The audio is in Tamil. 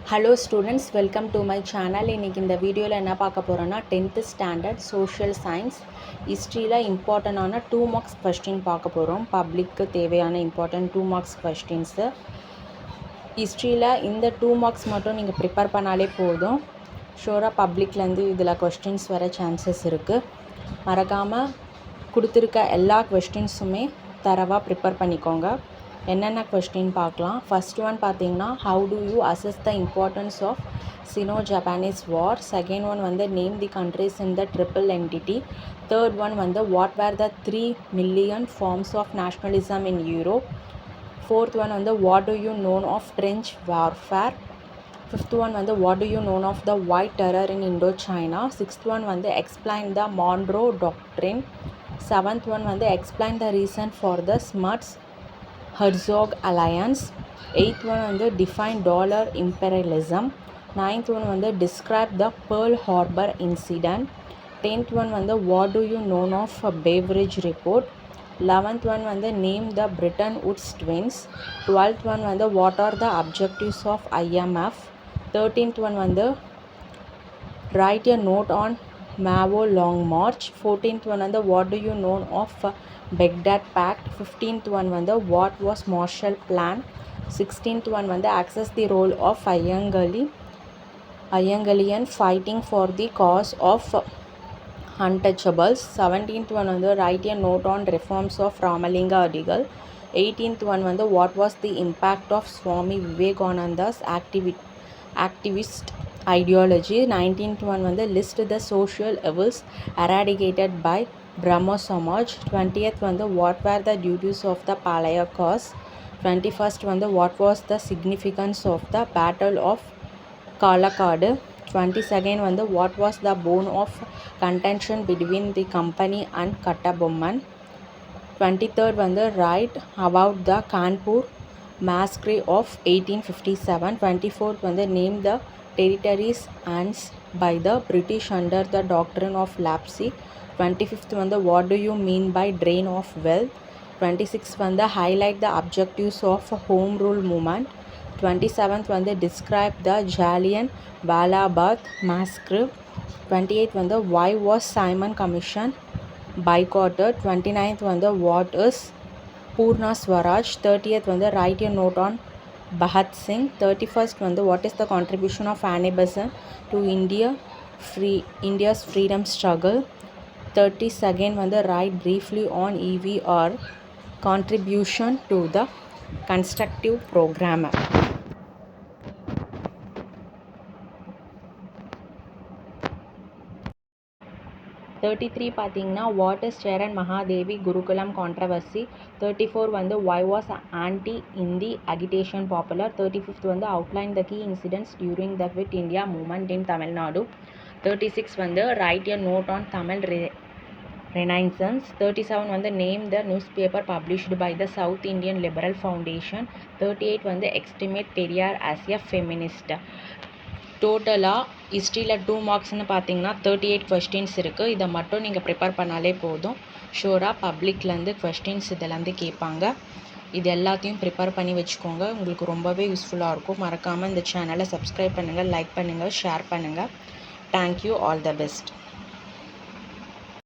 Hello students, welcome to my channel. இன்னைக்கு இந்த வீடியோவில் என்ன பார்க்க போகிறோன்னா 10th ஸ்டாண்டர்ட் சோஷியல் சயின்ஸ் ஹிஸ்ட்ரியில் இம்பார்ட்டண்டான 2 மார்க்ஸ் கொஸ்டின் பார்க்க போகிறோம். பப்ளிக்கு தேவையான இம்பார்ட்டன்ட் 2 மார்க்ஸ் கொஸ்டின்ஸு. ஹிஸ்ட்ரியில் இந்த 2 மார்க்ஸ் மட்டும் நீங்கள் ப்ரிப்பேர் பண்ணாலே போதும். ஷோராக பப்ளிக்லேருந்து இதில் கொஸ்டின்ஸ் வர சான்சஸ் இருக்குது. மறக்காமல் கொடுத்துருக்க எல்லா கொஸ்டின்ஸுமே தரவாக ப்ரிப்பேர் பண்ணிக்கோங்க. என்னென்ன கொஸ்டின் பார்க்கலாம். ஃபர்ஸ்ட் ஒன் பார்த்தீங்கன்னா, how do you assess the importance of Sino Japanese war. Second one வந்து name the countries in the triple entity. Third one வந்து what were the 3 million forms of nationalism in Europe. Fourth one வந்து what do you known of trench warfare. Fifth one வந்து what do you known of the white terror in Indochina. Sixth one வந்து explain the Monroe doctrine. Seventh one வந்து explain the reason for the Smuts Herzog Alliance. 8th one வந்து define dollar imperialism. 9th one வந்து describe the Pearl Harbor incident. 10th one வந்து what do you know of a Beveridge report. 11th one வந்து name the Bretton Woods twins. 12th one வந்து what are the objectives of IMF. 13th one வந்து write a note on Mao Long March. 14th one வந்து what do you know of Baghdad Pact. 15th one வந்து what was Marshall Plan. 16th one வந்து access the role of Ayangalian fighting for the cause of untouchables. 17th one வந்து write a note on reforms of Ramalinga Adigal. 18th one வந்து what was the impact of Swami Vivekananda's activist ideology. 19th one வந்து list the social evils eradicated by Brahmo Samaj. 20th வந்து what were the duties of the Palayakas. 21st வந்து what was the significance of the battle of Kalakadu. 22nd வந்து what was the bone of contention between the company and Kattabomman. 23rd வந்து write about the Kanpur massacre of 1857. 24th வந்து name the territories annexed by the British under the doctrine of Lapsi. 25th வந்து what do you mean by drain of wealth. 26th வந்து highlight the objectives of home rule movement. 27th வந்து describe the Jallian Wala Bagh massacre. 28th வந்து why was Simon Commission boycotted. 29th வந்து what is Purna Swaraj. 30th வந்து write a note on Bhagat Singh. 31st வந்து what is the contribution of Annie Besant to India's freedom struggle. 32nd வந்து write briefly on EVR contribution to the constructive program. 33 பார்த்தீங்கன்னா what is Cheran Mahadevi Gurukulam controversy. 34 வந்து why was anti Hindi agitation popular. 35th வந்து outline the key incidents during the Quit India movement in Tamil Nadu. 36 வந்து write a note on Tamil Renaissance. 37 வந்து name the newspaper published by the South Indian Liberal Foundation. 38 வந்து estimate Periyar as a feminist. டோட்டலாக ஹிஸ்ட்ரியில் 2 மார்க்ஸ்னு பார்த்தீங்கன்னா 38 கொஸ்டின்ஸ் இருக்குது. இதை மட்டும் நீங்கள் ப்ரிப்பேர் பண்ணாலே போதும். ஷோராக பப்ளிக்லேருந்து கொஸ்டின்ஸ் இதெல்லாம் கேட்பாங்க. இது எல்லாத்தையும் ப்ரிப்பேர் பண்ணி வச்சுக்கோங்க. உங்களுக்கு ரொம்பவே யூஸ்ஃபுல்லாக இருக்கும். மறக்காமல் இந்த சேனலை சப்ஸ்கிரைப் பண்ணுங்கள், லைக் பண்ணுங்கள், ஷேர் பண்ணுங்கள். தேங்க்யூ. All the best.